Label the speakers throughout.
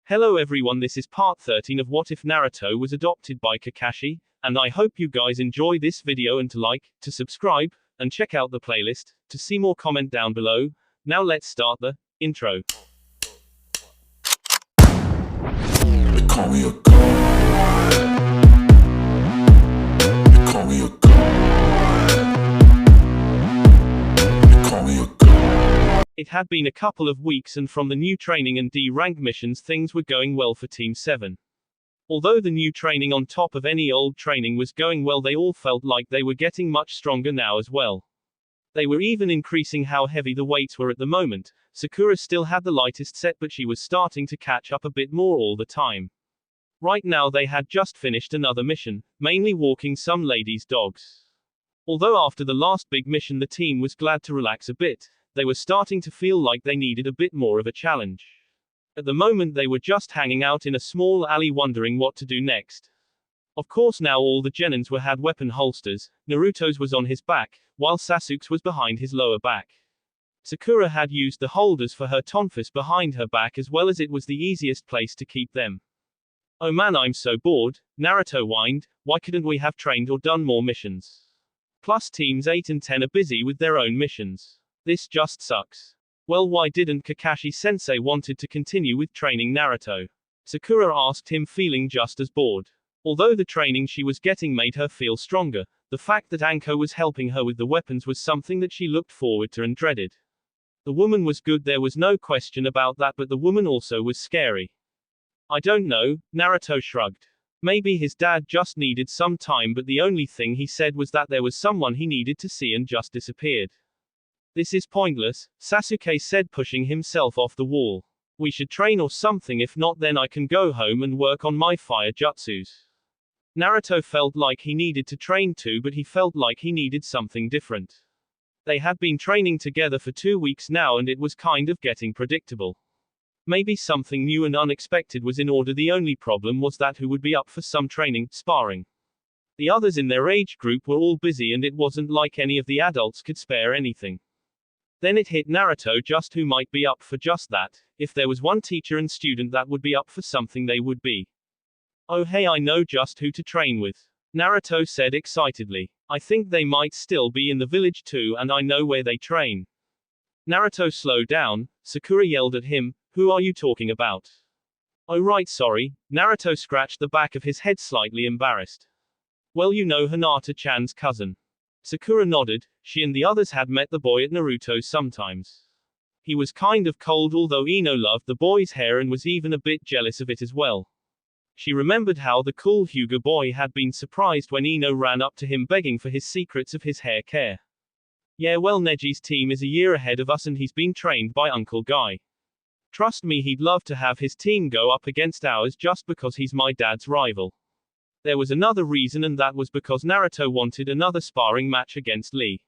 Speaker 1: Hello everyone, this is part 13 of What If Naruto Was Adopted by Kakashi, and I hope you guys enjoy this video and to like, to subscribe, and check out the playlist, to see more comment down below. Now let's start the intro.
Speaker 2: They call me a god. They call me a god. They call me a god.
Speaker 1: It had been a couple of weeks and from the new training and D-rank missions things were going well for Team 7. Although the new training on top of any old training was going well, they all felt like they were getting much stronger now as well. They were even increasing how heavy the weights were at the moment. Sakura still had the lightest set, but she was starting to catch up a bit more all the time. Right now they had just finished another mission, mainly walking some ladies' dogs. Although after the last big mission the team was glad to relax a bit, they were starting to feel like they needed a bit more of a challenge. At the moment they were just hanging out in a small alley wondering what to do next. Of course now all the genins had weapon holsters. Naruto's was on his back, while Sasuke's was behind his lower back. Sakura had used the holders for her tonfas behind her back as well, as it was the easiest place to keep them. Oh man, I'm so bored, Naruto whined. Why couldn't we have trained or done more missions? Plus teams 8 and 10 are busy with their own missions. This just sucks. Well, why didn't Kakashi-sensei wanted to continue with training Naruto? Sakura asked him, feeling just as bored. Although the training she was getting made her feel stronger, the fact that Anko was helping her with the weapons was something that she looked forward to and dreaded. The woman was good, there was no question about that, but the woman also was scary. I don't know, Naruto shrugged. Maybe his dad just needed some time, but the only thing he said was that there was someone he needed to see and just disappeared. This is pointless, Sasuke said, pushing himself off the wall. We should train or something, if not then I can go home and work on my fire jutsus. Naruto felt like he needed to train too, but he felt like he needed something different. They had been training together for 2 weeks now and it was kind of getting predictable. Maybe something new and unexpected was in order. The only problem was that who would be up for some training, sparring. The others in their age group were all busy and it wasn't like any of the adults could spare anything. Then it hit Naruto just who might be up for just that. If there was one teacher and student that would be up for something, they would be. Oh hey, I know just who to train with, Naruto said excitedly. I think they might still be in the village too, and I know where they train. Naruto slowed down. Sakura yelled at him, who are you talking about? Oh right, sorry. Naruto scratched the back of his head, slightly embarrassed. Well, you know Hinata-chan's cousin. Sakura nodded. She and the others had met the boy at Naruto's sometimes. He was kind of cold, although Ino loved the boy's hair and was even a bit jealous of it as well. She remembered how the cool Hyuga boy had been surprised when Ino ran up to him begging for his secrets of his hair care. Yeah, well, Neji's team is a year ahead of us and he's been trained by Uncle Guy. Trust me, he'd love to have his team go up against ours just because he's my dad's rival. There was another reason, and that was because Naruto wanted another sparring match against Lee.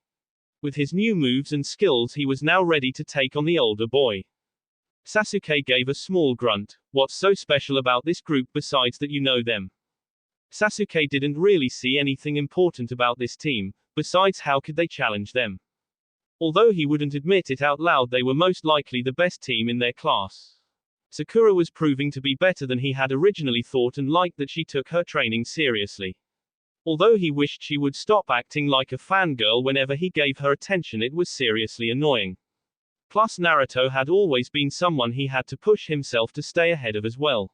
Speaker 1: With his new moves and skills he was now ready to take on the older boy. Sasuke gave a small grunt. What's so special about this group besides that you know them? Sasuke didn't really see anything important about this team, besides how could they challenge them? Although he wouldn't admit it out loud, they were most likely the best team in their class. Sakura was proving to be better than he had originally thought and liked that she took her training seriously. Although he wished she would stop acting like a fangirl whenever he gave her attention, it was seriously annoying. Plus Naruto had always been someone he had to push himself to stay ahead of as well.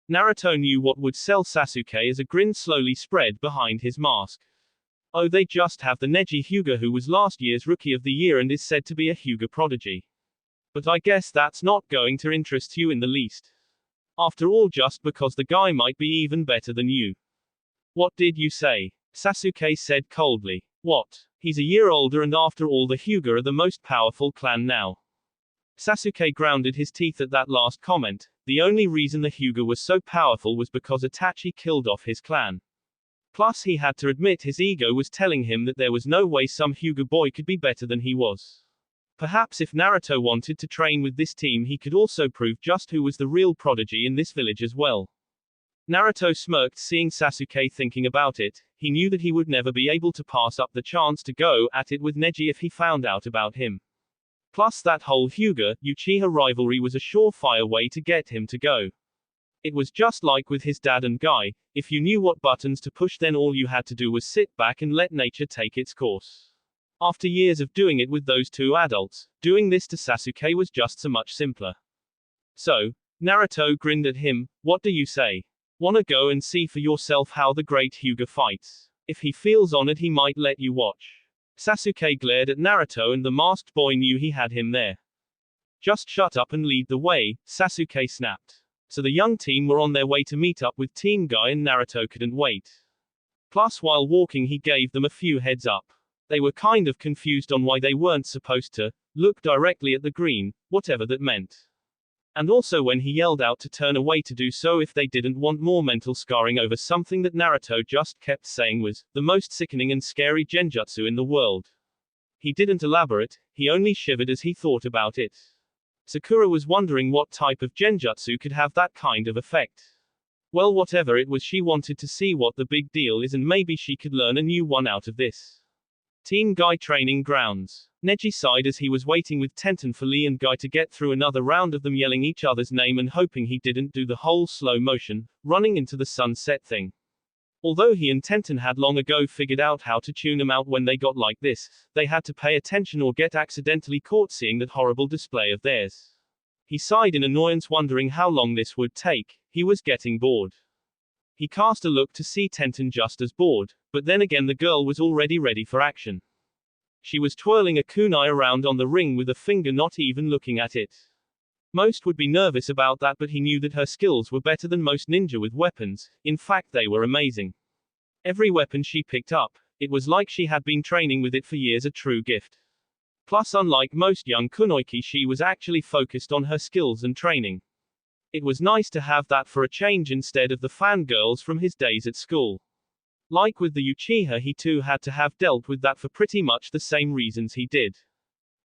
Speaker 1: Naruto knew what would sell Sasuke as a grin slowly spread behind his mask. Oh, they just have the Neji Hyuga, who was last year's Rookie of the Year and is said to be a Hyuga prodigy. But I guess that's not going to interest you in the least. After all, just because the guy might be even better than you. What did you say? Sasuke said coldly. What? He's a year older and after all the Hyuga are the most powerful clan now. Sasuke grounded his teeth at that last comment. The only reason the Hyuga was so powerful was because Itachi killed off his clan. Plus he had to admit his ego was telling him that there was no way some Hyuga boy could be better than he was. Perhaps if Naruto wanted to train with this team he could also prove just who was the real prodigy in this village as well. Naruto smirked, seeing Sasuke thinking about it. He knew that he would never be able to pass up the chance to go at it with Neji if he found out about him. Plus that whole Hyuga, Uchiha rivalry was a surefire way to get him to go. It was just like with his dad and Guy, if you knew what buttons to push then all you had to do was sit back and let nature take its course. After years of doing it with those two adults, doing this to Sasuke was just so much simpler. So, Naruto grinned at him, what do you say? Wanna go and see for yourself how the great Hyuga fights? If he feels honored he might let you watch. Sasuke glared at Naruto and the masked boy knew he had him there. Just shut up and lead the way, Sasuke snapped. So the young team were on their way to meet up with Team Guy and Naruto couldn't wait. Plus while walking he gave them a few heads up. They were kind of confused on why they weren't supposed to look directly at the green, whatever that meant. And also when he yelled out to turn away to do so if they didn't want more mental scarring over something that Naruto just kept saying was the most sickening and scary genjutsu in the world. He didn't elaborate, he only shivered as he thought about it. Sakura was wondering what type of genjutsu could have that kind of effect. Well, whatever it was, she wanted to see what the big deal is and maybe she could learn a new one out of this. Team Guy training grounds. Neji sighed as he was waiting with Tenten for Lee and Guy to get through another round of them yelling each other's name and hoping he didn't do the whole slow motion, running into the sunset thing. Although he and Tenten had long ago figured out how to tune them out when they got like this, they had to pay attention or get accidentally caught seeing that horrible display of theirs. He sighed in annoyance wondering how long this would take, he was getting bored. He cast a look to see Tenten just as bored, but then again the girl was already ready for action. She was twirling a kunai around on the ring with a finger not even looking at it. Most would be nervous about that but he knew that her skills were better than most ninja with weapons, in fact they were amazing. Every weapon she picked up, it was like she had been training with it for years, a true gift. Plus unlike most young kunoiki she was actually focused on her skills and training. It was nice to have that for a change instead of the fangirls from his days at school. Like with the Uchiha he too had to have dealt with that for pretty much the same reasons he did.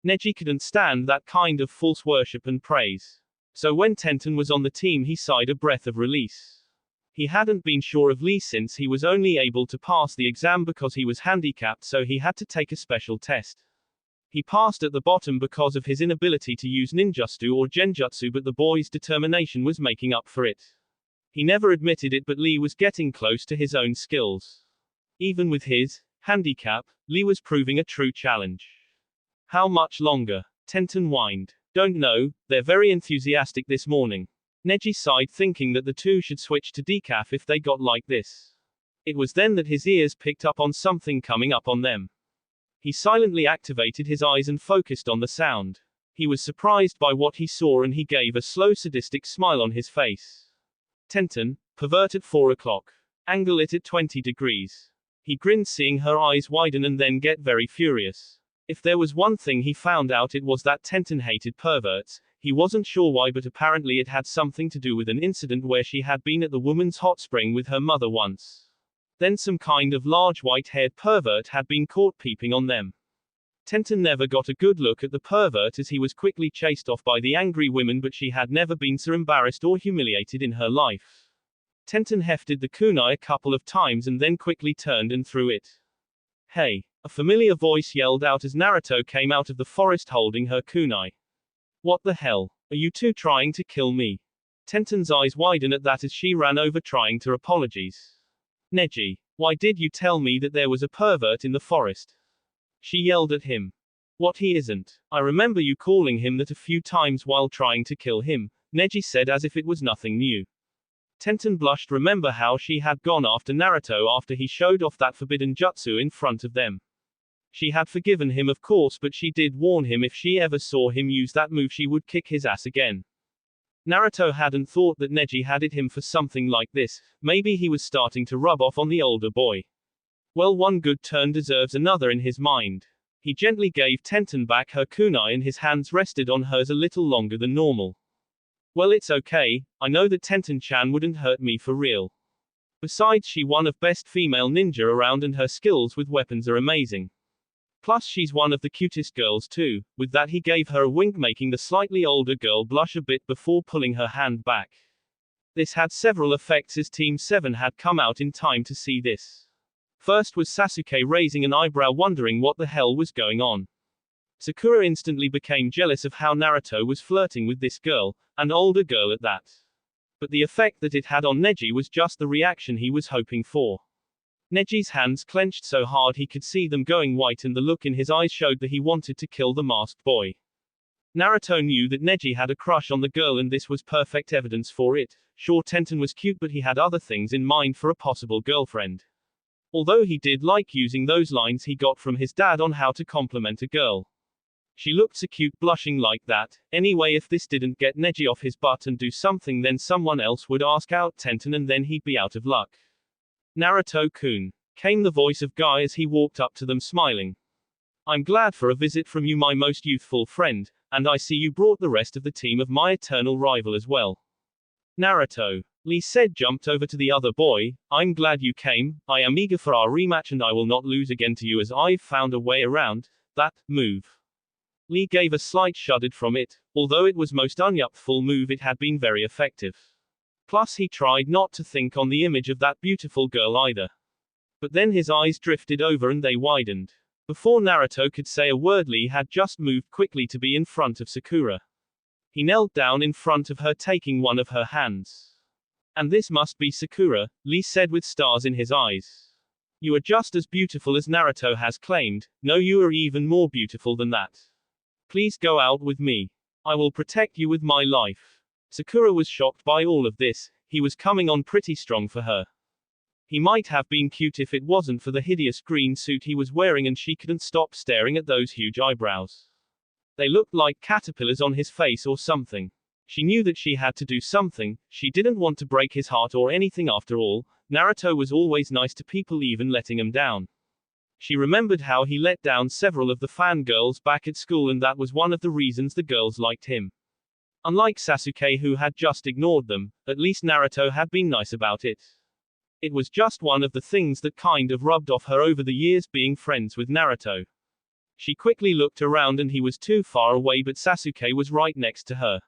Speaker 1: Neji couldn't stand that kind of false worship and praise. So when Tenten was on the team he sighed a breath of release. He hadn't been sure of Lee since he was only able to pass the exam because he was handicapped so he had to take a special test. He passed at the bottom because of his inability to use ninjutsu or genjutsu but the boy's determination was making up for it. He never admitted it but Lee was getting close to his own skills. Even with his handicap, Lee was proving a true challenge. How much longer? Tenten whined. Don't know, they're very enthusiastic this morning. Neji sighed thinking that the two should switch to decaf if they got like this. It was then that his ears picked up on something coming up on them. He silently activated his eyes and focused on the sound. He was surprised by what he saw and he gave a slow sadistic smile on his face. Tenten, pervert at 4 o'clock. Angle it at 20 degrees. He grinned seeing her eyes widen and then get very furious. If there was one thing he found out it was that Tenten hated perverts. He wasn't sure why but apparently it had something to do with an incident where she had been at the woman's hot spring with her mother once. Then some kind of large white-haired pervert had been caught peeping on them. Tenten never got a good look at the pervert as he was quickly chased off by the angry women but she had never been so embarrassed or humiliated in her life. Tenten hefted the kunai a couple of times and then quickly turned and threw it. Hey! A familiar voice yelled out as Naruto came out of the forest holding her kunai. What the hell? Are you two trying to kill me? Tenten's eyes widened at that as she ran over trying to apologize. Neji, why did you tell me that there was a pervert in the forest? She yelled at him. What, he isn't. I remember you calling him that a few times while trying to kill him, Neji said as if it was nothing new. Tenten blushed, remember how she had gone after Naruto after he showed off that forbidden jutsu in front of them. She had forgiven him of course but she did warn him if she ever saw him use that move she would kick his ass again. Naruto hadn't thought that Neji had it him for something like this, maybe he was starting to rub off on the older boy. Well, one good turn deserves another in his mind. He gently gave Tenten back her kunai and his hands rested on hers a little longer than normal. Well, it's okay, I know that Tenten-chan wouldn't hurt me for real. Besides, she one of best female ninja around and her skills with weapons are amazing. Plus she's one of the cutest girls too. With that he gave her a wink making the slightly older girl blush a bit before pulling her hand back. This had several effects as Team 7 had come out in time to see this. First was Sasuke raising an eyebrow wondering what the hell was going on. Sakura instantly became jealous of how Naruto was flirting with this girl, an older girl at that. But the effect that it had on Neji was just the reaction he was hoping for. Neji's hands clenched so hard he could see them going white, and the look in his eyes showed that he wanted to kill the masked boy. Naruto knew that Neji had a crush on the girl, and this was perfect evidence for it. Sure, Tenten was cute, but he had other things in mind for a possible girlfriend. Although he did like using those lines he got from his dad on how to compliment a girl. She looked so cute blushing like that. Anyway, if this didn't get Neji off his butt and do something, then someone else would ask out Tenten and then he'd be out of luck. Naruto-kun, came the voice of Guy as he walked up to them smiling. I'm glad for a visit from you, my most youthful friend, and I see you brought the rest of the team of my eternal rival as well. Naruto, Lee said, jumped over to the other boy. I'm glad you came. I am eager for our rematch and I will not lose again to you, as I've found a way around that move. Lee gave a slight shuddered from it. Although it was most unyupful move, it had been very effective. Plus he tried not to think on the image of that beautiful girl either. But then his eyes drifted over and they widened. Before Naruto could say a word, Lee had just moved quickly to be in front of Sakura. He knelt down in front of her, taking one of her hands. And this must be Sakura, Lee said with stars in his eyes. You are just as beautiful as Naruto has claimed. No, you are even more beautiful than that. Please go out with me. I will protect you with my life. Sakura was shocked by all of this. He was coming on pretty strong for her. He might have been cute if it wasn't for the hideous green suit he was wearing, and she couldn't stop staring at those huge eyebrows. They looked like caterpillars on his face or something. She knew that she had to do something. She didn't want to break his heart or anything. After all, Naruto was always nice to people, even letting him down. She remembered how he let down several of the fangirls back at school, and that was one of the reasons the girls liked him. Unlike Sasuke, who had just ignored them, at least Naruto had been nice about it. It was just one of the things that kind of rubbed off her over the years being friends with Naruto. She quickly looked around and he was too far away, but Sasuke was right next to her.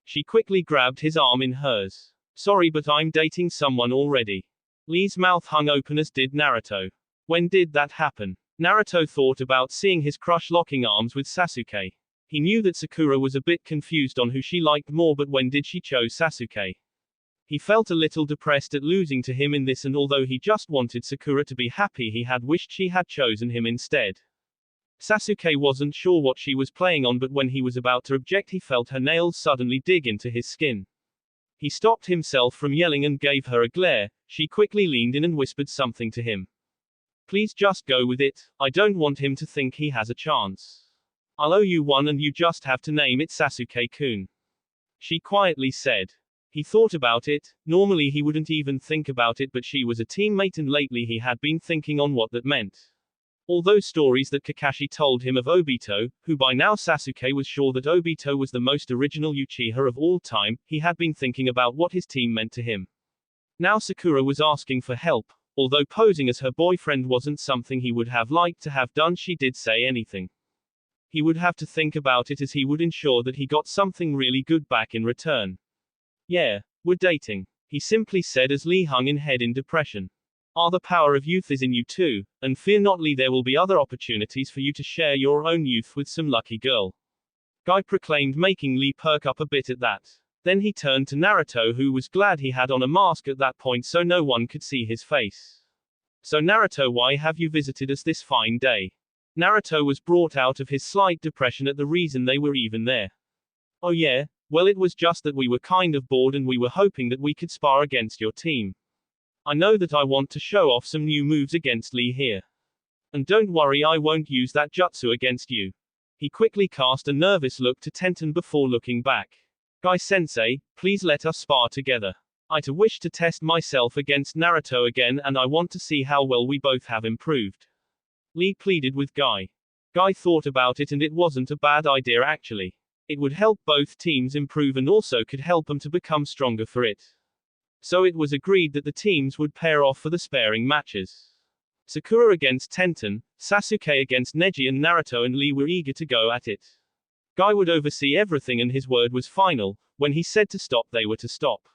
Speaker 1: She quickly grabbed his arm in hers. Sorry, but I'm dating someone already. Lee's mouth hung open, as did Naruto. When did that happen? Naruto thought about seeing his crush locking arms with Sasuke. He knew that Sakura was a bit confused on who she liked more, but when did she choose Sasuke? He felt a little depressed at losing to him in this, and although he just wanted Sakura to be happy, he had wished she had chosen him instead. Sasuke wasn't sure what she was playing on, but when he was about to object, he felt her nails suddenly dig into his skin. He stopped himself from yelling and gave her a glare. She quickly leaned in and whispered something to him. Please just go with it. I don't want him to think he has a chance. I'll owe you one and you just have to name it Sasuke-kun. She quietly said. He thought about it. Normally he wouldn't even think about it, but she was a teammate and lately he had been thinking on what that meant. All those stories that Kakashi told him of Obito, who by now Sasuke was sure that Obito was the most original Uchiha of all time, he had been thinking about what his team meant to him. Now Sakura was asking for help. Although posing as her boyfriend wasn't something he would have liked to have done, she did say anything. He would have to think about it, as he would ensure that he got something really good back in return. Yeah, we're dating, he simply said as Lee hung in head in depression. The power of youth is in you too, and fear not, Lee, there will be other opportunities for you to share your own youth with some lucky girl. Guy proclaimed, making Lee perk up a bit at that. Then he turned to Naruto, who was glad he had on a mask at that point so no one could see his face. So Naruto, why have you visited us this fine day? Naruto was brought out of his slight depression at the reason they were even there. Oh yeah, well, it was just that we were kind of bored and we were hoping that we could spar against your team. I know that I want to show off some new moves against Lee here. And don't worry, I won't use that jutsu against you. He quickly cast a nervous look to Tenten before looking back. Guy-sensei, please let us spar together. I too wish to test myself against Naruto again, and I want to see how well we both have improved. Lee pleaded with Guy. Guy thought about it and it wasn't a bad idea actually. It would help both teams improve and also could help them to become stronger for it. So it was agreed that the teams would pair off for the sparring matches. Sakura against Tenten, Sasuke against Neji, and Naruto and Lee were eager to go at it. Guy would oversee everything and his word was final. When he said to stop, they were to stop.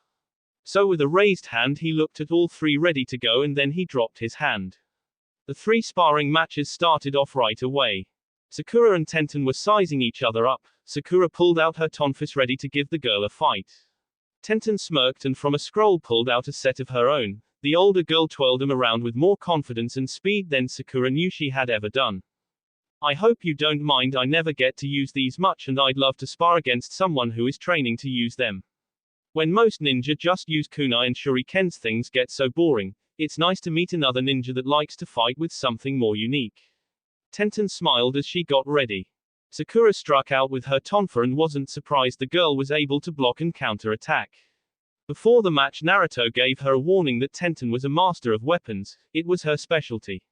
Speaker 1: So with a raised hand he looked at all three ready to go, and then he dropped his hand. The three sparring matches started off right away. Sakura and Tenten were sizing each other up. Sakura pulled out her tonfas ready to give the girl a fight. Tenten smirked and from a scroll pulled out a set of her own. The older girl twirled them around with more confidence and speed than Sakura knew she had ever done. I hope you don't mind, I never get to use these much and I'd love to spar against someone who is training to use them. When most ninja just use kunai and shurikens, things get so boring. It's nice to meet another ninja that likes to fight with something more unique. Tenten smiled as she got ready. Sakura struck out with her tonfa and wasn't surprised the girl was able to block and counter-attack. Before the match, Naruto gave her a warning that Tenten was a master of weapons. It was her specialty.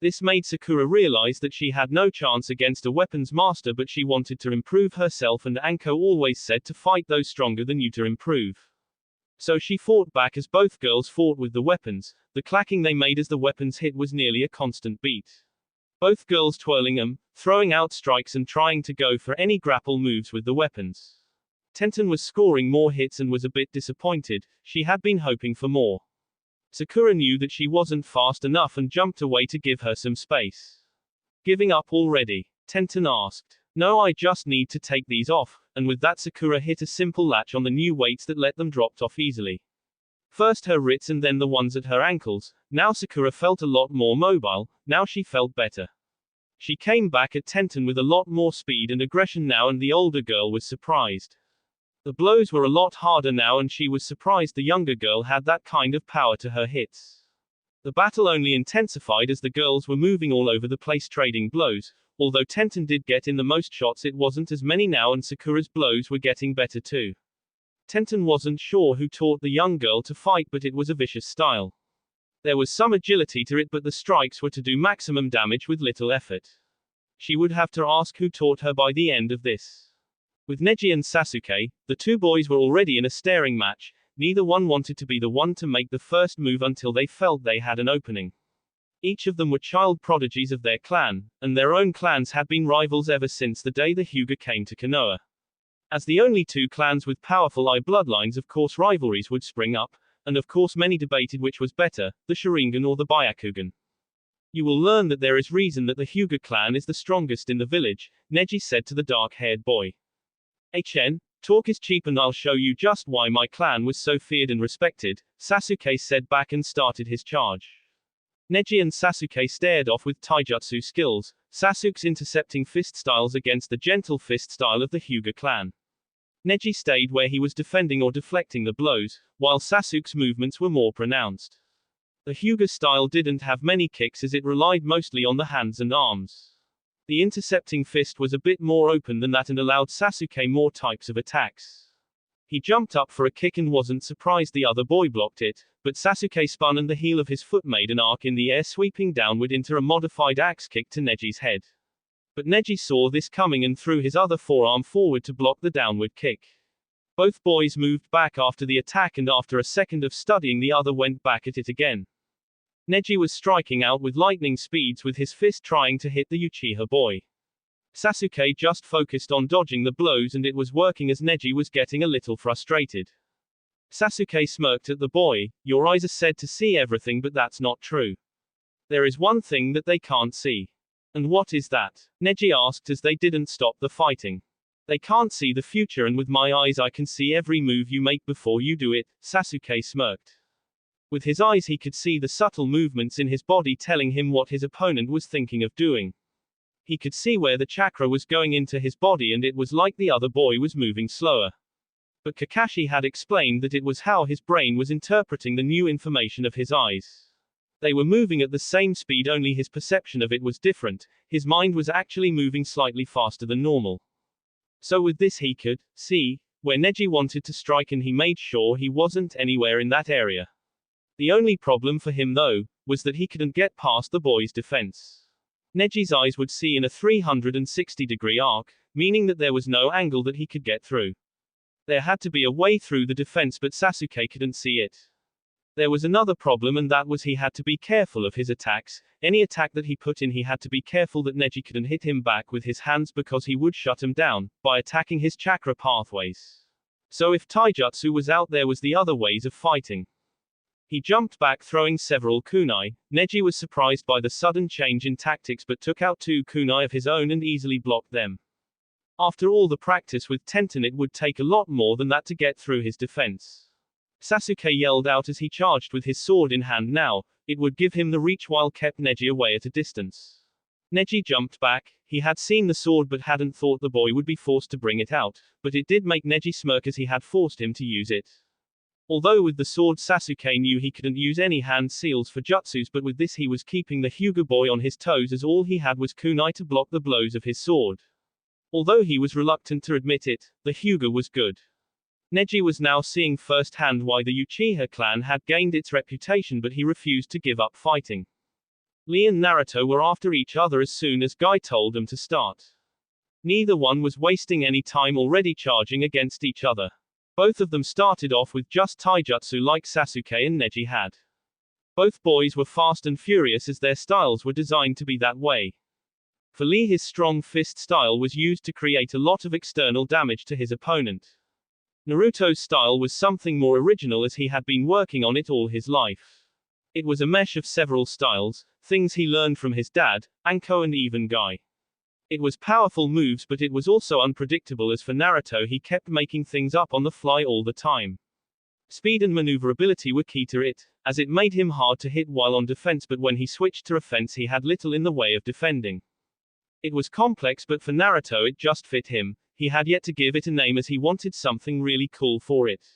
Speaker 1: This made Sakura realize that she had no chance against a weapons master, but she wanted to improve herself, and Anko always said to fight those stronger than you to improve. So she fought back as both girls fought with the weapons. The clacking they made as the weapons hit was nearly a constant beat. Both girls twirling them, throwing out strikes and trying to go for any grapple moves with the weapons. Tenten was scoring more hits and was a bit disappointed. She had been hoping for more. Sakura knew that she wasn't fast enough and jumped away to give her some space. Giving up already? Tenten asked. No, I just need to take these off, and with that Sakura hit a simple latch on the new weights that let them drop off easily. First her wrists and then the ones at her ankles. Now Sakura felt a lot more mobile, now she felt better. She came back at Tenten with a lot more speed and aggression now, and the older girl was surprised. The blows were a lot harder now and she was surprised the younger girl had that kind of power to her hits. The battle only intensified as the girls were moving all over the place trading blows. Although Tenten did get in the most shots, it wasn't as many now and Sakura's blows were getting better too. Tenten wasn't sure who taught the young girl to fight, but it was a vicious style. There was some agility to it, but the strikes were to do maximum damage with little effort. She would have to ask who taught her by the end of this. With Neji and Sasuke, the two boys were already in a staring match. Neither one wanted to be the one to make the first move until they felt they had an opening. Each of them were child prodigies of their clan, and their own clans had been rivals ever since the day the Hyuga came to Konoha. As the only two clans with powerful eye bloodlines, of course rivalries would spring up, and of course many debated which was better, the Sharingan or the Byakugan. You will learn that there is reason that the Hyuga clan is the strongest in the village, Neji said to the dark-haired boy. Talk is cheap and I'll show you just why my clan was so feared and respected, Sasuke said back and started his charge. Neji and Sasuke stared off with taijutsu skills, Sasuke's intercepting fist styles against the gentle fist style of the Hyuga clan. Neji stayed where he was defending or deflecting the blows, while Sasuke's movements were more pronounced. The Hyuga style didn't have many kicks as it relied mostly on the hands and arms. The intercepting fist was a bit more open than that and allowed Sasuke more types of attacks. He jumped up for a kick and wasn't surprised the other boy blocked it, but Sasuke spun and the heel of his foot made an arc in the air, sweeping downward into a modified axe kick to Neji's head. But Neji saw this coming and threw his other forearm forward to block the downward kick. Both boys moved back after the attack, and after a second of studying the other went back at it again. Neji was striking out with lightning speeds with his fist trying to hit the Uchiha boy. Sasuke just focused on dodging the blows and it was working as Neji was getting a little frustrated. Sasuke smirked at the boy. Your eyes are said to see everything, but that's not true. There is one thing that they can't see. And what is that? Neji asked as they didn't stop the fighting. They can't see the future, and with my eyes I can see every move you make before you do it, Sasuke smirked. With his eyes he could see the subtle movements in his body telling him what his opponent was thinking of doing. He could see where the chakra was going into his body, and it was like the other boy was moving slower. But Kakashi had explained that it was how his brain was interpreting the new information of his eyes. They were moving at the same speed, only his perception of it was different. His mind was actually moving slightly faster than normal. So with this he could see where Neji wanted to strike, and he made sure he wasn't anywhere in that area. The only problem for him, though, was that he couldn't get past the boy's defense. Neji's eyes would see in a 360-degree arc, meaning that there was no angle that he could get through. There had to be a way through the defense, but Sasuke couldn't see it. There was another problem, and that was he had to be careful of his attacks. Any attack that he put in, he had to be careful that Neji couldn't hit him back with his hands, because he would shut him down by attacking his chakra pathways. So if taijutsu was out, there was the other ways of fighting. He jumped back, throwing several kunai. Neji was surprised by the sudden change in tactics, but took out two kunai of his own and easily blocked them. After all the practice with Tenten, it would take a lot more than that to get through his defense. Sasuke yelled out as he charged with his sword in hand now. It would give him the reach while kept Neji away at a distance. Neji jumped back. He had seen the sword but hadn't thought the boy would be forced to bring it out, but it did make Neji smirk as he had forced him to use it. Although with the sword Sasuke knew he couldn't use any hand seals for jutsus, but with this he was keeping the Hyuga boy on his toes as all he had was kunai to block the blows of his sword. Although he was reluctant to admit it, the Hyuga was good. Neji was now seeing firsthand why the Uchiha clan had gained its reputation, but he refused to give up fighting. Lee and Naruto were after each other as soon as Guy told them to start. Neither one was wasting any time already charging against each other. Both of them started off with just taijutsu like Sasuke and Neji had. Both boys were fast and furious as their styles were designed to be that way. For Lee, his strong fist style was used to create a lot of external damage to his opponent. Naruto's style was something more original as he had been working on it all his life. It was a mesh of several styles, things he learned from his dad, Anko and even Guy. It was powerful moves, but it was also unpredictable as for Naruto he kept making things up on the fly all the time. Speed and maneuverability were key to it, as it made him hard to hit while on defense, but when he switched to offense he had little in the way of defending. It was complex, but for Naruto it just fit him. He had yet to give it a name as he wanted something really cool for it.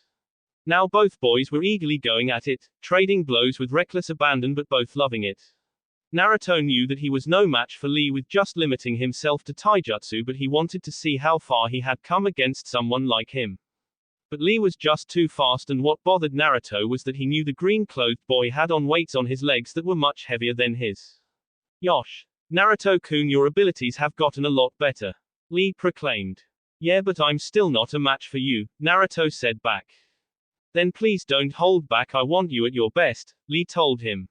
Speaker 1: Now both boys were eagerly going at it, trading blows with reckless abandon but both loving it. Naruto knew that he was no match for Lee with just limiting himself to taijutsu, but he wanted to see how far he had come against someone like him. But Lee was just too fast, and what bothered Naruto was that he knew the green-clothed boy had on weights on his legs that were much heavier than his. Yosh. Naruto-kun, your abilities have gotten a lot better. Lee proclaimed. Yeah, but I'm still not a match for you, Naruto said back. Then please don't hold back, I want you at your best, Lee told him.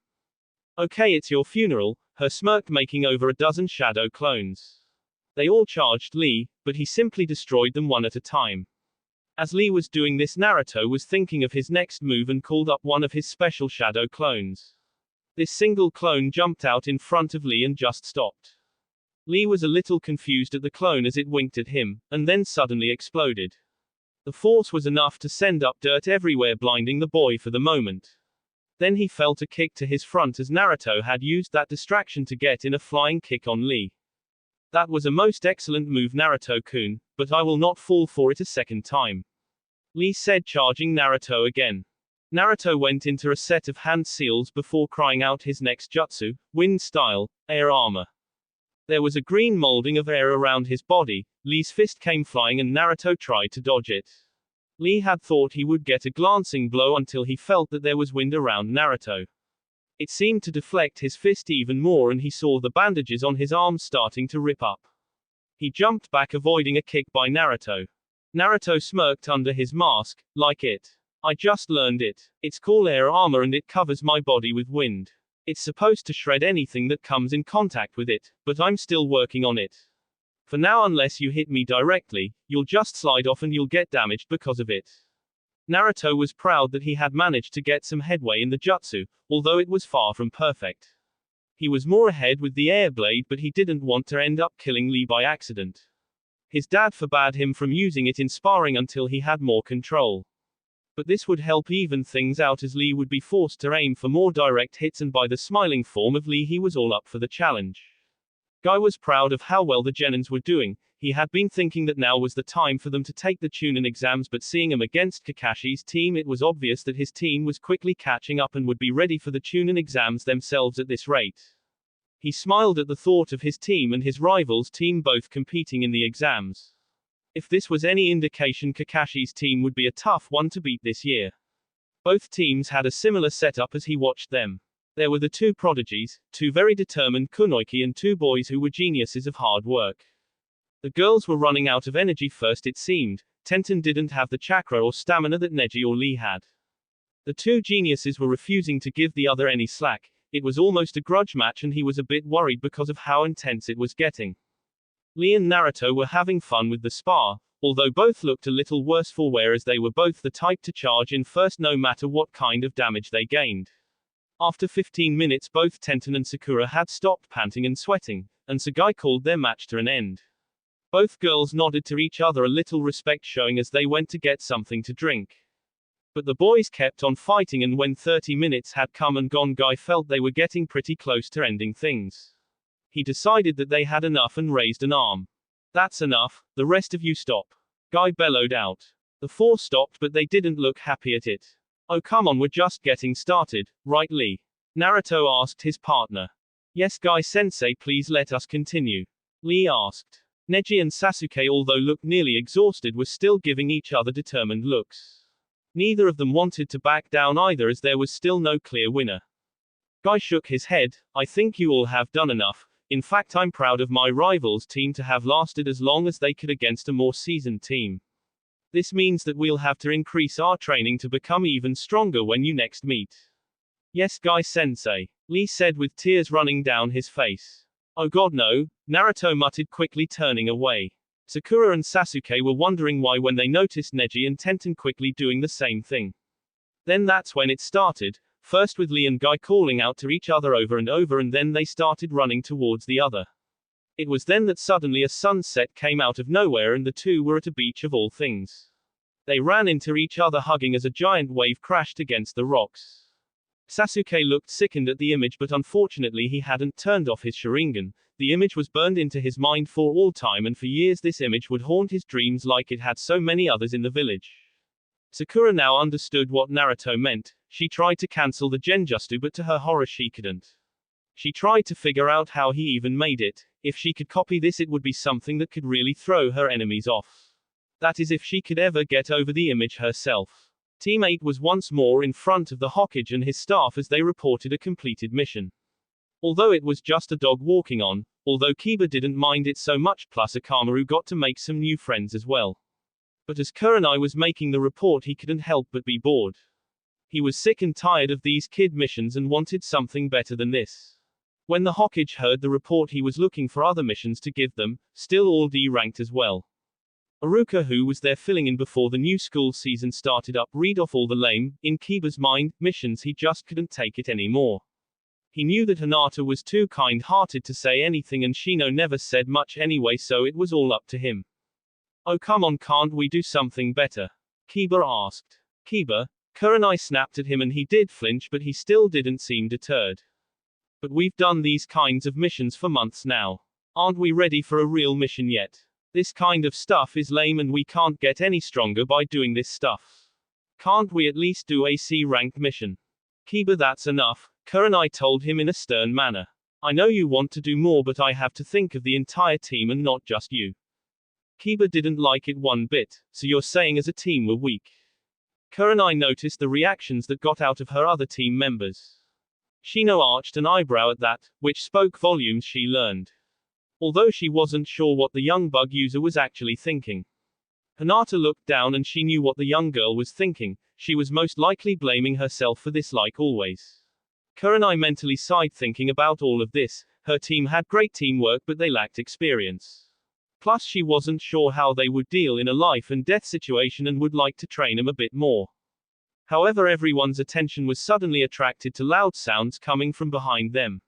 Speaker 1: Okay, it's your funeral, her smirked, making over a dozen shadow clones. They all charged Lee, but he simply destroyed them one at a time. As Lee was doing this, Naruto was thinking of his next move and called up one of his special shadow clones. This single clone jumped out in front of Lee and just stopped. Lee was a little confused at the clone as it winked at him, and then suddenly exploded. The force was enough to send up dirt everywhere, blinding the boy for the moment. Then he felt a kick to his front as Naruto had used that distraction to get in a flying kick on Lee. That was a most excellent move, Naruto-kun, but I will not fall for it a second time, Lee said, charging Naruto again. Naruto went into a set of hand seals before crying out his next jutsu, wind style, air armor. There was a green molding of air around his body. Lee's fist came flying and Naruto tried to dodge it. Lee had thought he would get a glancing blow until he felt that there was wind around Naruto. It seemed to deflect his fist even more and he saw the bandages on his arms starting to rip up. He jumped back, avoiding a kick by Naruto. Naruto smirked under his mask, like it. I just learned it. It's called air armor and it covers my body with wind. It's supposed to shred anything that comes in contact with it, but I'm still working on it. For now, unless you hit me directly, you'll just slide off and you'll get damaged because of it. Naruto was proud that he had managed to get some headway in the jutsu, although it was far from perfect. He was more ahead with the air blade, but he didn't want to end up killing Lee by accident. His dad forbade him from using it in sparring until he had more control. But this would help even things out as Lee would be forced to aim for more direct hits, and by the smiling form of Lee he was all up for the challenge. Guy was proud of how well the Genins were doing. He had been thinking that now was the time for them to take the Chunin exams, but seeing him against Kakashi's team, it was obvious that his team was quickly catching up and would be ready for the Chunin exams themselves at this rate. He smiled at the thought of his team and his rival's team both competing in the exams. If this was any indication, Kakashi's team would be a tough one to beat this year. Both teams had a similar setup as he watched them. There were the two prodigies, two very determined kunoichi, and two boys who were geniuses of hard work. The girls were running out of energy first, it seemed. Tenten didn't have the chakra or stamina that Neji or Lee had. The two geniuses were refusing to give the other any slack. It was almost a grudge match and he was a bit worried because of how intense it was getting. Lee and Naruto were having fun with the spar, although both looked a little worse for wear as they were both the type to charge in first no matter what kind of damage they gained. After 15 minutes, both Tenten and Sakura had stopped panting and sweating, and Sagai called their match to an end. Both girls nodded to each other, a little respect showing as they went to get something to drink. But the boys kept on fighting, and when 30 minutes had come and gone, Guy felt they were getting pretty close to ending things. He decided that they had enough and raised an arm. "That's enough, the rest of you stop," Guy bellowed out. The four stopped, but they didn't look happy at it. "Oh come on, we're just getting started, right Lee?" Naruto asked his partner. "Yes Guy-sensei, please let us continue," Lee asked. Neji and Sasuke, although looked nearly exhausted, were still giving each other determined looks. Neither of them wanted to back down either, as there was still no clear winner. Guy shook his head. "I think you all have done enough. In fact, I'm proud of my rivals' team to have lasted as long as they could against a more seasoned team. This means that we'll have to increase our training to become even stronger when you next meet." "Yes, Guy-sensei," Lee said with tears running down his face. "Oh god no," Naruto muttered, quickly turning away. Sakura and Sasuke were wondering why when they noticed Neji and Tenten quickly doing the same thing. Then that's when it started, first with Lee and Guy calling out to each other over and over, and then they started running towards the other. It was then that suddenly a sunset came out of nowhere and the two were at a beach of all things. They ran into each other hugging as a giant wave crashed against the rocks. Sasuke looked sickened at the image, but unfortunately he hadn't turned off his Sharingan. The image was burned into his mind for all time, and for years this image would haunt his dreams like it had so many others in the village. Sakura now understood what Naruto meant. She tried to cancel the genjutsu, but to her horror she couldn't. She tried to figure out how he even made it. If she could copy this, it would be something that could really throw her enemies off. That is, if she could ever get over the image herself. Team 8 was once more in front of the Hokage and his staff as they reported a completed mission. Although it was just a dog walking on, although Kiba didn't mind it so much, plus Akamaru got to make some new friends as well. But as Kurenai was making the report, he couldn't help but be bored. He was sick and tired of these kid missions and wanted something better than this. When the Hokage heard the report, he was looking for other missions to give them, still all D-ranked as well. Aruka, who was there filling in before the new school season started up, read off all the lame, in Kiba's mind, missions. He just couldn't take it anymore. He knew that Hinata was too kind-hearted to say anything, and Shino never said much anyway, so it was all up to him. "Oh come on, can't we do something better?" Kiba asked. "Kiba?" Kurenai snapped at him, and he did flinch, but he still didn't seem deterred. "But we've done these kinds of missions for months now. Aren't we ready for a real mission yet? This kind of stuff is lame and we can't get any stronger by doing this stuff. Can't we at least do a C-ranked mission?" "Kiba, that's enough," Kurenai told him in a stern manner. "I know you want to do more, but I have to think of the entire team and not just you." Kiba didn't like it one bit. "So you're saying as a team we're weak?" Kurenai noticed the reactions that got out of her other team members. Shino arched an eyebrow at that, which spoke volumes, she learned. Although she wasn't sure what the young bug user was actually thinking. Hinata looked down and she knew what the young girl was thinking. She was most likely blaming herself for this, like always. Kurenai mentally sighed thinking about all of this. Her team had great teamwork, but they lacked experience. Plus she wasn't sure how they would deal in a life and death situation and would like to train them a bit more. However, everyone's attention was suddenly attracted to loud sounds coming from behind them.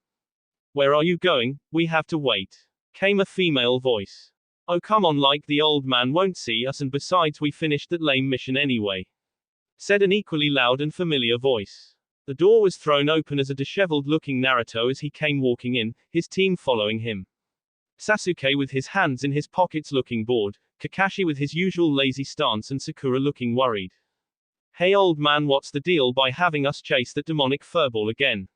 Speaker 1: "Where are you going? We have to wait," came a female voice. "Oh come on, like the old man won't see us, and besides we finished that lame mission anyway," said an equally loud and familiar voice. The door was thrown open as a disheveled-looking Naruto as he came walking in, his team following him. Sasuke with his hands in his pockets looking bored, Kakashi with his usual lazy stance, and Sakura looking worried. "Hey old man, what's the deal by having us chase that demonic furball again?"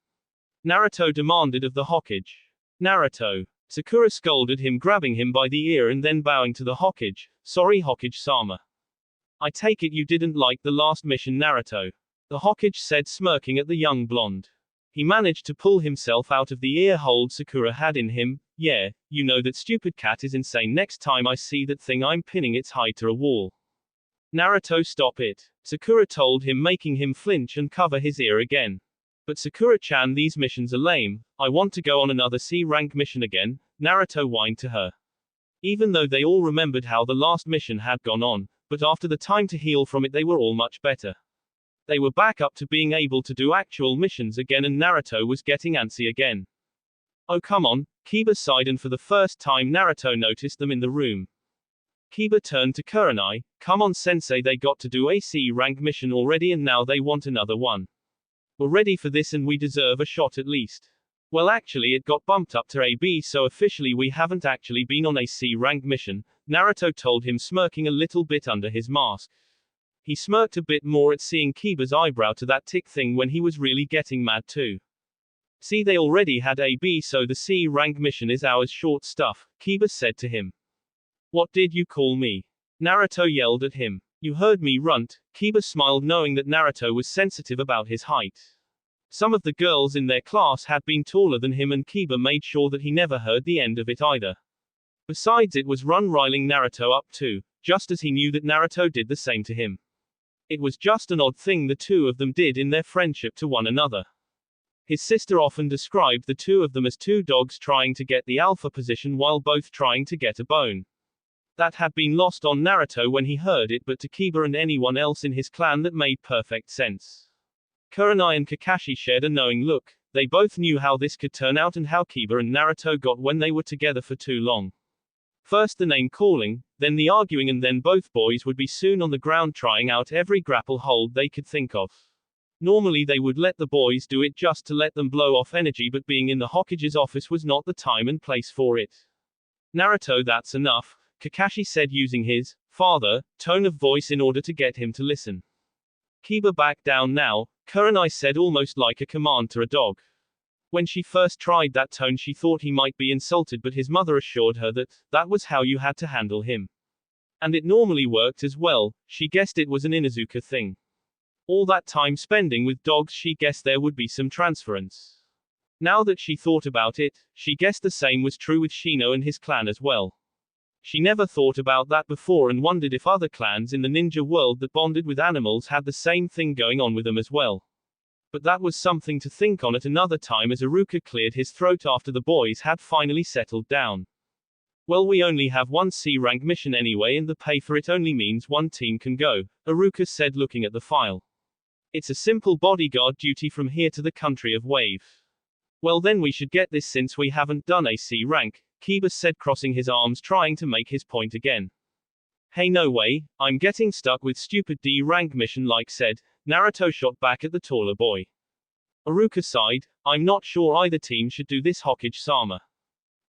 Speaker 1: Naruto demanded of the Hokage. "Naruto." Sakura scolded him, grabbing him by the ear and then bowing to the Hokage. "Sorry Hokage-sama. I take it you didn't like the last mission, Naruto," the Hokage said, smirking at the young blonde. He managed to pull himself out of the ear hold Sakura had in him. "Yeah, you know that stupid cat is insane. Next time I see that thing, I'm pinning its hide to a wall." "Naruto, stop it," Sakura told him, making him flinch and cover his ear again. "But Sakura-chan, these missions are lame. I want to go on another C-rank mission again," Naruto whined to her. Even though they all remembered how the last mission had gone on, but after the time to heal from it, they were all much better. They were back up to being able to do actual missions again, and Naruto was getting antsy again. "Oh come on," Kiba sighed, and for the first time Naruto noticed them in the room. Kiba turned to Kurenai. Come on sensei, they got to do a C rank mission already and now they want another one. We're ready for this and we deserve a shot at least. Well actually it got bumped up to AB so officially we haven't actually been on a C rank mission, Naruto told him smirking a little bit under his mask. He smirked a bit more at seeing Kiba's eyebrow to that tick thing when he was really getting mad too. See, they already had AB so the C rank mission is ours. Short stuff, Kiba said to him. What did you call me? Naruto yelled at him. You heard me, runt. Kiba smiled knowing that Naruto was sensitive about his height. Some of the girls in their class had been taller than him and Kiba made sure that he never heard the end of it either. Besides, it was riling Naruto up too, just as he knew that Naruto did the same to him. It was just an odd thing the two of them did in their friendship to one another. His sister often described the two of them as two dogs trying to get the alpha position while both trying to get a bone. That had been lost on Naruto when he heard it, but to Kiba and anyone else in his clan that made perfect sense. Kurenai and Kakashi shared a knowing look. They both knew how this could turn out and how Kiba and Naruto got when they were together for too long. First the name calling, then the arguing, and then both boys would be soon on the ground trying out every grapple hold they could think of. Normally they would let the boys do it just to let them blow off energy, but being in the Hokage's office was not the time and place for it. Naruto, that's enough, Kakashi said using his father tone of voice in order to get him to listen. Kiba, back down now, Kurenai said almost like a command to a dog. When she first tried that tone she thought he might be insulted, but his mother assured her that that was how you had to handle him. And it normally worked as well. She guessed it was an Inuzuka thing. All that time spending with dogs, she guessed there would be some transference. Now that she thought about it, she guessed the same was true with Shino and his clan as well. She never thought about that before and wondered if other clans in the ninja world that bonded with animals had the same thing going on with them as well. But that was something to think on at another time as Iruka cleared his throat after the boys had finally settled down. Well, we only have one C rank mission anyway and the pay for it only means one team can go, Iruka said looking at the file. It's a simple bodyguard duty from here to the country of Wave. Well then we should get this since we haven't done a C rank, Kiba said crossing his arms trying to make his point again. Hey, no way, I'm getting stuck with stupid D rank mission like said, Naruto shot back at the taller boy. Iruka sighed, I'm not sure either team should do this, Hokage-sama.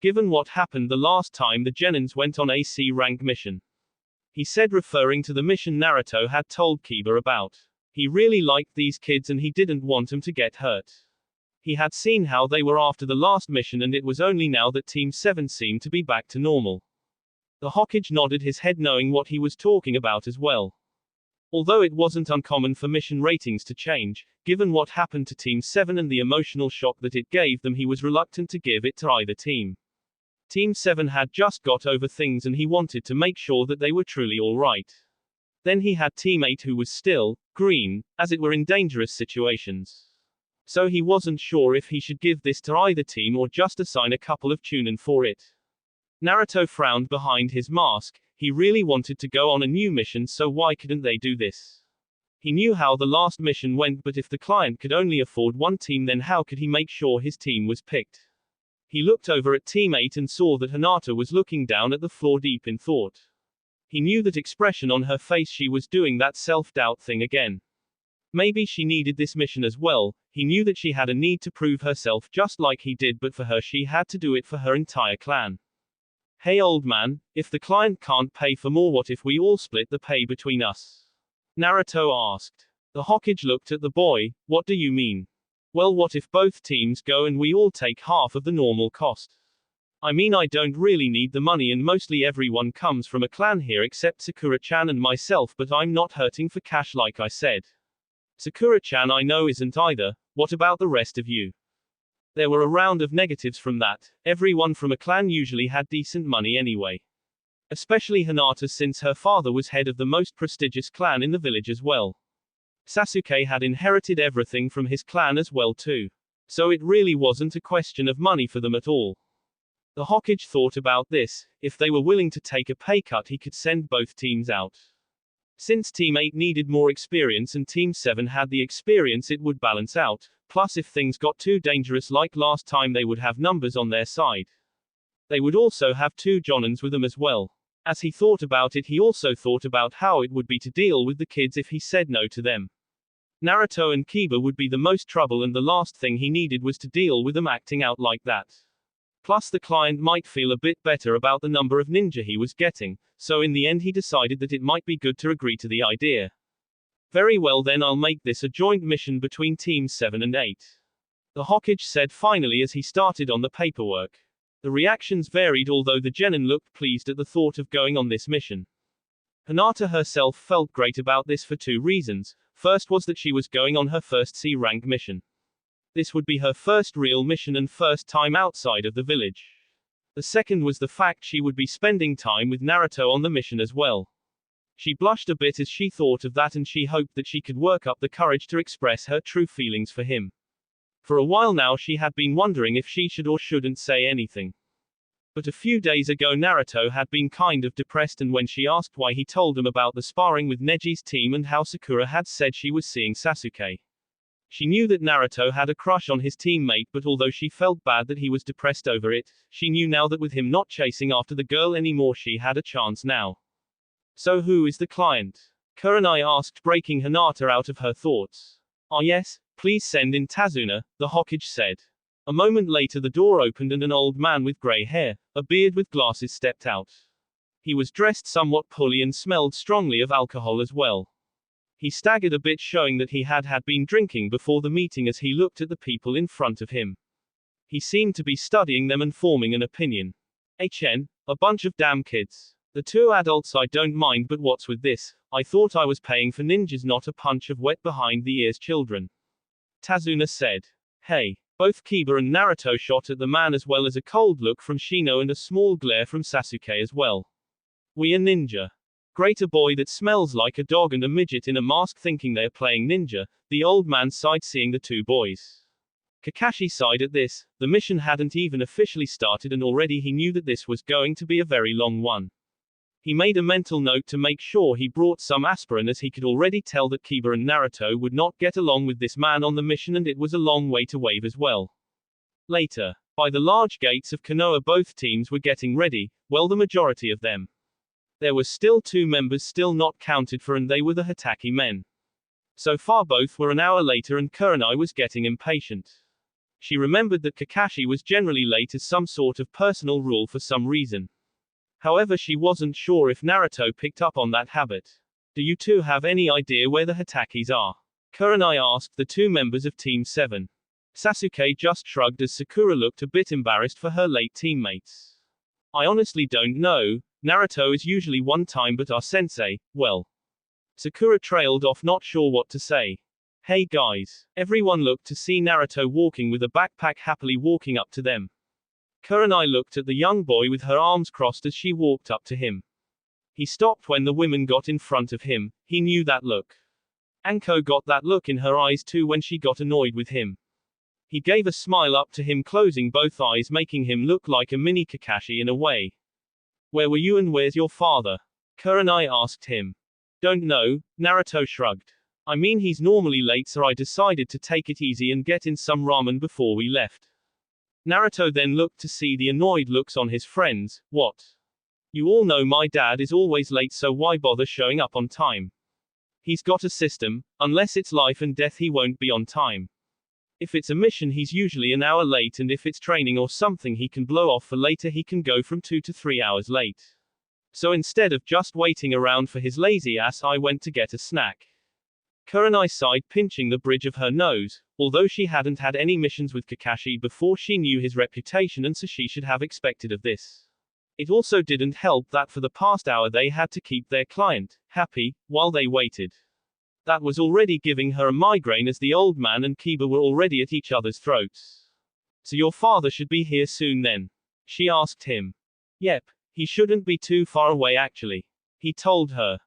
Speaker 1: Given what happened the last time the Genins went on a C rank mission. He said referring to the mission Naruto had told Kiba about. He really liked these kids and he didn't want them to get hurt. He had seen how they were after the last mission and it was only now that Team 7 seemed to be back to normal. The Hokage nodded his head knowing what he was talking about as well. Although it wasn't uncommon for mission ratings to change, given what happened to Team 7 and the emotional shock that it gave them, he was reluctant to give it to either team. Team 7 had just got over things and he wanted to make sure that they were truly alright. Then he had Team 8 who was still green, as it were in dangerous situations. So he wasn't sure if he should give this to either team or just assign a couple of chunin for it. Naruto frowned behind his mask. He really wanted to go on a new mission, so why couldn't they do this? He knew how the last mission went, but if the client could only afford one team, then how could he make sure his team was picked? He looked over at Team 8 and saw that Hinata was looking down at the floor deep in thought. He knew that expression on her face, she was doing that self-doubt thing again. Maybe she needed this mission as well. He knew that she had a need to prove herself just like he did, but for her she had to do it for her entire clan. Hey old man, if the client can't pay for more, what if we all split the pay between us? Naruto asked. The Hokage looked at the boy. What do you mean? Well, what if both teams go and we all take half of the normal cost? I mean, I don't really need the money and mostly everyone comes from a clan here except Sakura-chan and myself, but I'm not hurting for cash like I said. Sakura-chan I know isn't either. What about the rest of you? There were a round of negatives from that. Everyone from a clan usually had decent money anyway. Especially Hinata, since her father was head of the most prestigious clan in the village as well. Sasuke had inherited everything from his clan as well too. So it really wasn't a question of money for them at all. The Hokage thought about this. If they were willing to take a pay cut, he could send both teams out. Since Team 8 needed more experience and Team 7 had the experience, it would balance out. Plus, if things got too dangerous like last time, they would have numbers on their side. They would also have two Jonins with them as well. As he thought about it, he also thought about how it would be to deal with the kids if he said no to them. Naruto and Kiba would be the most trouble, and the last thing he needed was to deal with them acting out like that. Plus the client might feel a bit better about the number of ninja he was getting, so in the end he decided that it might be good to agree to the idea. Very well then, I'll make this a joint mission between Teams 7 and 8. The Hokage said finally as he started on the paperwork. The reactions varied, although the genin looked pleased at the thought of going on this mission. Hinata herself felt great about this for two reasons. First was that she was going on her first C-rank mission. This would be her first real mission and first time outside of the village. The second was the fact she would be spending time with Naruto on the mission as well. She blushed a bit as she thought of that, and she hoped that she could work up the courage to express her true feelings for him. For a while now she had been wondering if she should or shouldn't say anything. But a few days ago Naruto had been kind of depressed, and when she asked why, he told him about the sparring with Neji's team and how Sakura had said she was seeing Sasuke. She knew that Naruto had a crush on his teammate, but although she felt bad that he was depressed over it, she knew now that with him not chasing after the girl anymore, she had a chance now. So who is the client? Kurenai asked, breaking Hinata out of her thoughts. Ah yes, please send in Tazuna, the Hokage said. A moment later the door opened and an old man with grey hair, a beard with glasses stepped out. He was dressed somewhat poorly and smelled strongly of alcohol as well. He staggered a bit, showing that he had been drinking before the meeting as he looked at the people in front of him. He seemed to be studying them and forming an opinion. HN, a bunch of damn kids. The two adults, I don't mind, but what's with this? I thought I was paying for ninjas, not a punch of wet behind the ears children. Tazuna said. Hey. Both Kiba and Naruto shot at the man, as well as a cold look from Shino and a small glare from Sasuke as well. We are ninja. Great, a boy that smells like a dog and a midget in a mask thinking they're playing ninja. The old man sighed seeing the two boys. Kakashi sighed at this. The mission hadn't even officially started and already he knew that this was going to be a very long one. He made a mental note to make sure he brought some aspirin, as he could already tell that Kiba and Naruto would not get along with this man on the mission, and it was a long way to wave as well. Later, by the large gates of Konoha, both teams were getting ready, well, the majority of them. There were still two members still not counted for, and they were the Hatake men. So far both were an hour later, and Kurenai was getting impatient. She remembered that Kakashi was generally late as some sort of personal rule for some reason. However, she wasn't sure if Naruto picked up on that habit. Do you two have any idea where the Hatakes are? Kurenai asked the two members of Team 7. Sasuke just shrugged as Sakura looked a bit embarrassed for her late teammates. I honestly don't know. Naruto is usually one time, but our sensei, well. Sakura trailed off, not sure what to say. Hey guys. Everyone looked to see Naruto walking with a backpack, happily walking up to them. Kurenai looked at the young boy with her arms crossed as she walked up to him. He stopped when the women got in front of him. He knew that look. Anko got that look in her eyes too when she got annoyed with him. He gave a smile up to him, closing both eyes, making him look like a mini Kakashi in a way. Where were you and where's your father? Kurenai asked him. Don't know, Naruto shrugged. I mean, he's normally late, so I decided to take it easy and get in some ramen before we left. Naruto then looked to see the annoyed looks on his friends. What? You all know my dad is always late, so why bother showing up on time? He's got a system. Unless it's life and death, he won't be on time. If it's a mission, he's usually an hour late, and if it's training or something he can blow off for later, he can go from 2 to 3 hours late. So instead of just waiting around for his lazy ass, I went to get a snack. Kurenai sighed, pinching the bridge of her nose. Although she hadn't had any missions with Kakashi before, she knew his reputation, and so she should have expected of this. It also didn't help that for the past hour they had to keep their client happy while they waited. That was already giving her a migraine, as the old man and Kiba were already at each other's throats. So your father should be here soon then? She asked him. Yep, he shouldn't be too far away actually. He told her.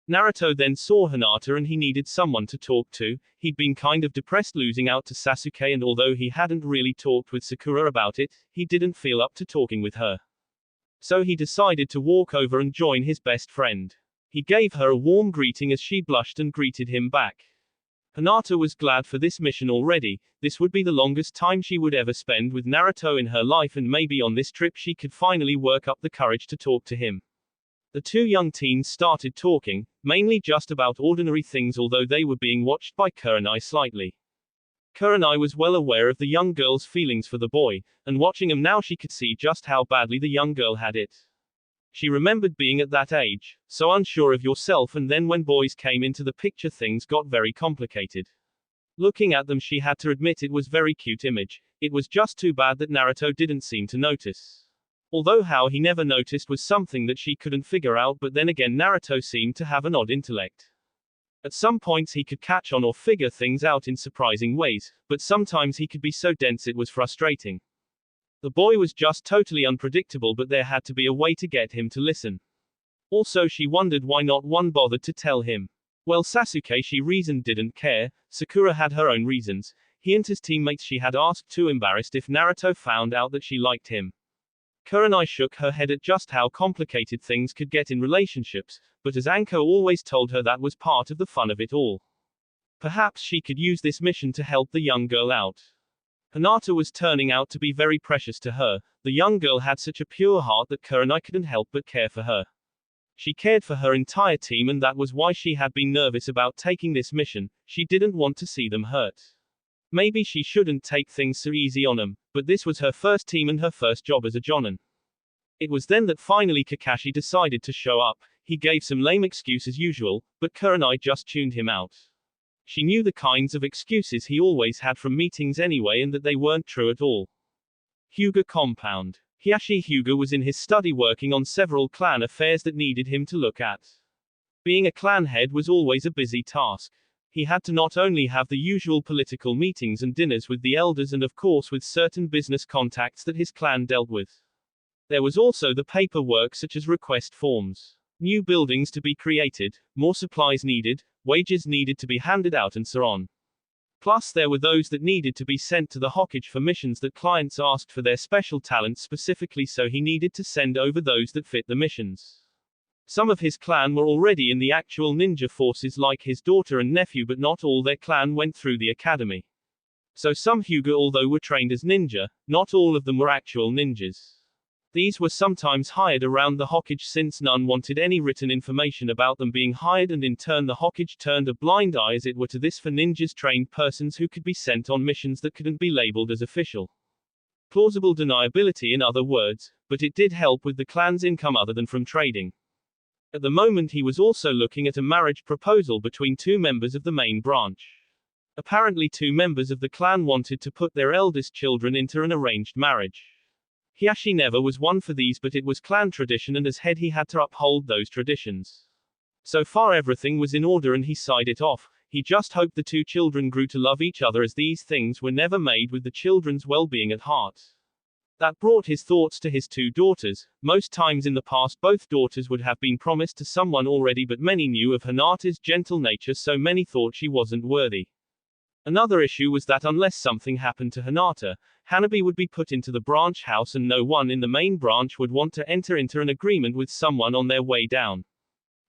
Speaker 1: Naruto then saw Hinata and he needed someone to talk to. He'd been kind of depressed losing out to Sasuke, and although he hadn't really talked with Sakura about it, he didn't feel up to talking with her. So he decided to walk over and join his best friend. He gave her a warm greeting as she blushed and greeted him back. Hinata was glad for this mission already. This would be the longest time she would ever spend with Naruto in her life, and maybe on this trip she could finally work up the courage to talk to him. The two young teens started talking, mainly just about ordinary things, although they were being watched by Kurenai slightly. Kurenai was well aware of the young girl's feelings for the boy, and watching him now she could see just how badly the young girl had it. She remembered being at that age, so unsure of yourself, and then when boys came into the picture things got very complicated. Looking at them she had to admit it was very cute image, it was just too bad that Naruto didn't seem to notice. Although how he never noticed was something that she couldn't figure out, but then again Naruto seemed to have an odd intellect. At some points he could catch on or figure things out in surprising ways, but sometimes he could be so dense it was frustrating. The boy was just totally unpredictable, but there had to be a way to get him to listen. Also she wondered why not one bothered to tell him. Well, Sasuke, she reasoned, didn't care. Sakura had her own reasons. He and his teammates she had asked, too embarrassed if Naruto found out that she liked him. Kurenai shook her head at just how complicated things could get in relationships, but as Anko always told her, that was part of the fun of it all. Perhaps she could use this mission to help the young girl out. Hinata was turning out to be very precious to her. The young girl had such a pure heart that Kurenai couldn't help but care for her. She cared for her entire team, and that was why she had been nervous about taking this mission. She didn't want to see them hurt. Maybe she shouldn't take things so easy on them, but this was her first team and her first job as a jonin. It was then that finally Kakashi decided to show up. He gave some lame excuse as usual, but Kurenai just tuned him out. She knew the kinds of excuses he always had from meetings anyway, and that they weren't true at all. Hyuga compound. Hyuga was in his study working on several clan affairs that needed him to look at. Being a clan head was always a busy task. He had to not only have the usual political meetings and dinners with the elders, and of course with certain business contacts that his clan dealt with. There was also the paperwork such as request forms, new buildings to be created, more supplies needed, wages needed to be handed out, and so on. Plus there were those that needed to be sent to the Hokage for missions that clients asked for their special talents specifically, so he needed to send over those that fit the missions. Some of his clan were already in the actual ninja forces like his daughter and nephew, but not all their clan went through the academy. So some Hyuga, although were trained as ninja, not all of them were actual ninjas. These were sometimes hired around the Hokage since none wanted any written information about them being hired, and in turn the Hokage turned a blind eye as it were to this for ninjas, trained persons who could be sent on missions that couldn't be labeled as official. Plausible deniability in other words, but it did help with the clan's income other than from trading. At the moment he was also looking at a marriage proposal between two members of the main branch. Apparently two members of the clan wanted to put their eldest children into an arranged marriage. Hiashi never was one for these, but it was clan tradition, and as head he had to uphold those traditions. So far everything was in order and he signed it off. He just hoped the two children grew to love each other, as these things were never made with the children's well-being at heart. That brought his thoughts to his two daughters. Most times in the past both daughters would have been promised to someone already, but many knew of Hinata's gentle nature, so many thought she wasn't worthy. Another issue was that unless something happened to Hinata, Hanabi would be put into the branch house, and no one in the main branch would want to enter into an agreement with someone on their way down.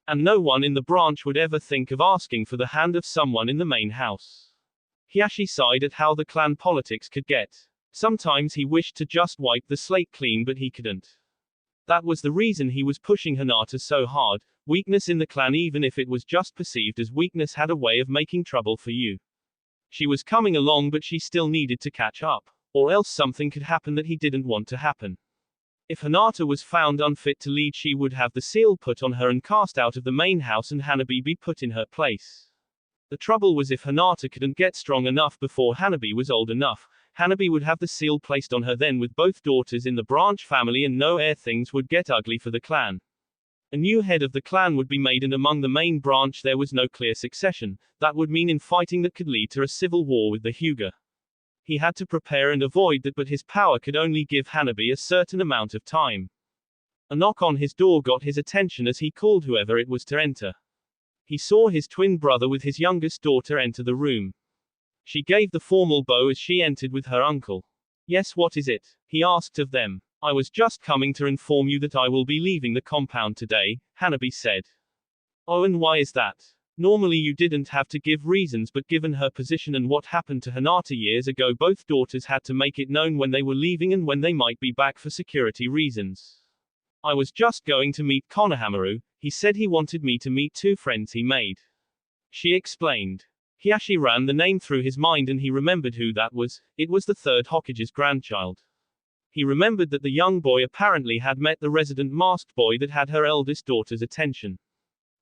Speaker 1: And no one in the branch would ever think of asking for the hand of someone in the main house. Hiashi sighed at how the clan politics could get. Sometimes he wished to just wipe the slate clean, but he couldn't. That was the reason he was pushing Hinata so hard. Weakness in the clan, even if it was just perceived as weakness, had a way of making trouble for you. She was coming along, but she still needed to catch up, or else something could happen that he didn't want to happen. If Hinata was found unfit to lead, she would have the seal put on her and cast out of the main house, and Hanabi be put in her place. The trouble was, if Hinata couldn't get strong enough before Hanabi was old enough, Hanabi would have the seal placed on her then. With both daughters in the branch family and no heir, things would get ugly for the clan. A new head of the clan would be made, and among the main branch there was no clear succession. That would mean infighting that could lead to a civil war with the Hyuga. He had to prepare and avoid that, but his power could only give Hanabi a certain amount of time. A knock on his door got his attention as he called whoever it was to enter. He saw his twin brother with his youngest daughter enter the room. She gave the formal bow as she entered with her uncle. "Yes, what is it?" he asked of them. "I was just coming to inform you that I will be leaving the compound today," Hanabi said. "Oh, and why is that? Normally you didn't have to give reasons, but given her position and what happened to Hinata years ago, both daughters had to make it known when they were leaving and when they might be back for security reasons." I was just going to meet Konohamaru, he said he wanted me to meet two friends he made. She explained. Hiashi ran the name through his mind and he remembered who that was. It was the third Hokage's grandchild. He remembered that the young boy apparently had met the resident masked boy that had her eldest daughter's attention.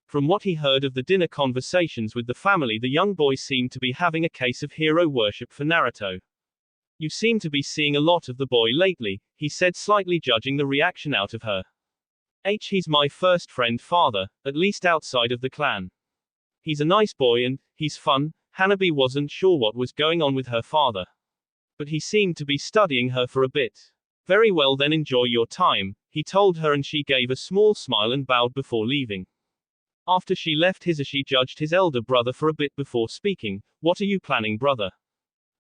Speaker 1: From what he heard of the dinner conversations with the family, the young boy seemed to be having a case of hero worship for Naruto. You seem to be seeing a lot of the boy lately, he said, slightly judging the reaction out of her. He's my first friend, father, at least outside of the clan. He's a nice boy and he's fun. Hanabi wasn't sure what was going on with her father. But he seemed to be studying her for a bit. Very well then, enjoy your time, he told her, and she gave a small smile and bowed before leaving. After she left, Hisashi judged his elder brother for a bit before speaking. What are you planning, brother?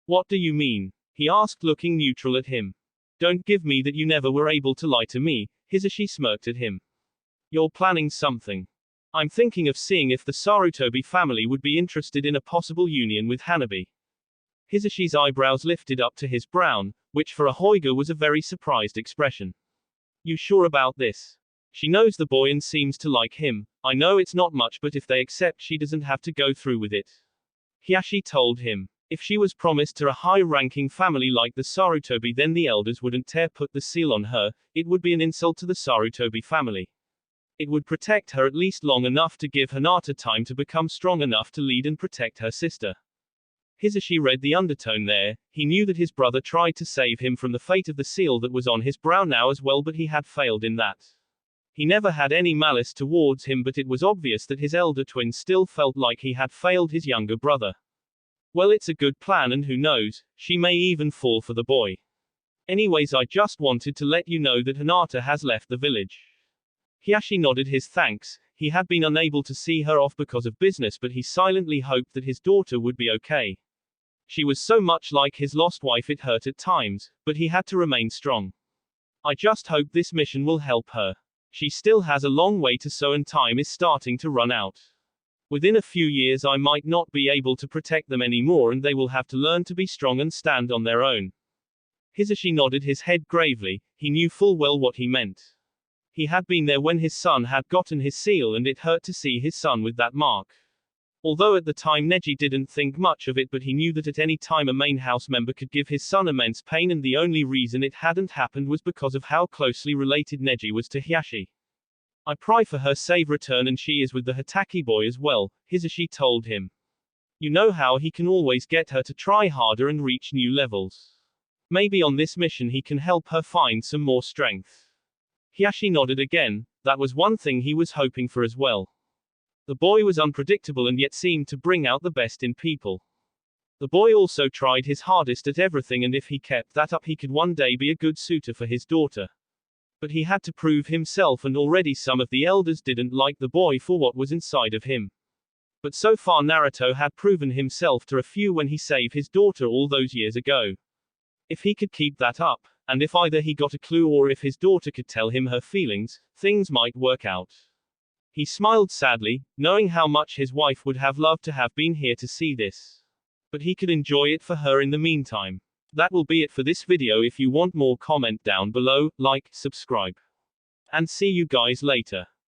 Speaker 1: What do you mean? He asked, looking neutral at him. Don't give me that you never were able to lie to me, Hisashi smirked at him. You're planning something. I'm thinking of seeing if the Sarutobi family would be interested in a possible union with Hanabi. Hisashi's eyebrows lifted up to his brown, which for a Hyuga was a very surprised expression. You sure about this? She knows the boy and seems to like him. I know it's not much, but if they accept, she doesn't have to go through with it. Hiashi told him. If she was promised to a high-ranking family like the Sarutobi, then the elders wouldn't dare put the seal on her. It would be an insult to the Sarutobi family. It would protect her at least long enough to give Hinata time to become strong enough to lead and protect her sister. Hisashi read the undertone there. He knew that his brother tried to save him from the fate of the seal that was on his brow now as well, but he had failed in that. He never had any malice towards him, but it was obvious that his elder twin still felt like he had failed his younger brother. Well, it's a good plan, and who knows, she may even fall for the boy. Anyways, I just wanted to let you know that Hinata has left the village. Hiashi nodded his thanks. He had been unable to see her off because of business, but he silently hoped that his daughter would be okay. She was so much like his lost wife it hurt at times, but he had to remain strong. I just hope this mission will help her. She still has a long way to go and time is starting to run out. Within a few years I might not be able to protect them anymore and they will have to learn to be strong and stand on their own. Hisashi nodded his head gravely. He knew full well what he meant. He had been there when his son had gotten his seal, and it hurt to see his son with that mark. Although at the time Neji didn't think much of it, but he knew that at any time a main house member could give his son immense pain, and the only reason it hadn't happened was because of how closely related Neji was to Hiashi. I pray for her safe return, and she is with the Hitaki boy as well, Hisashi told him. You know how he can always get her to try harder and reach new levels. Maybe on this mission he can help her find some more strength. Hiashi nodded again. That was one thing he was hoping for as well. The boy was unpredictable and yet seemed to bring out the best in people. The boy also tried his hardest at everything, and if he kept that up he could one day be a good suitor for his daughter. But he had to prove himself, and already some of the elders didn't like the boy for what was inside of him. But so far Naruto had proven himself to a few when he saved his daughter all those years ago. If he could keep that up, and if either he got a clue or if his daughter could tell him her feelings, things might work out. He smiled sadly, knowing how much his wife would have loved to have been here to see this. But he could enjoy it for her in the meantime. That will be it for this video. If you want more, comment down below, like, subscribe. And see you guys later.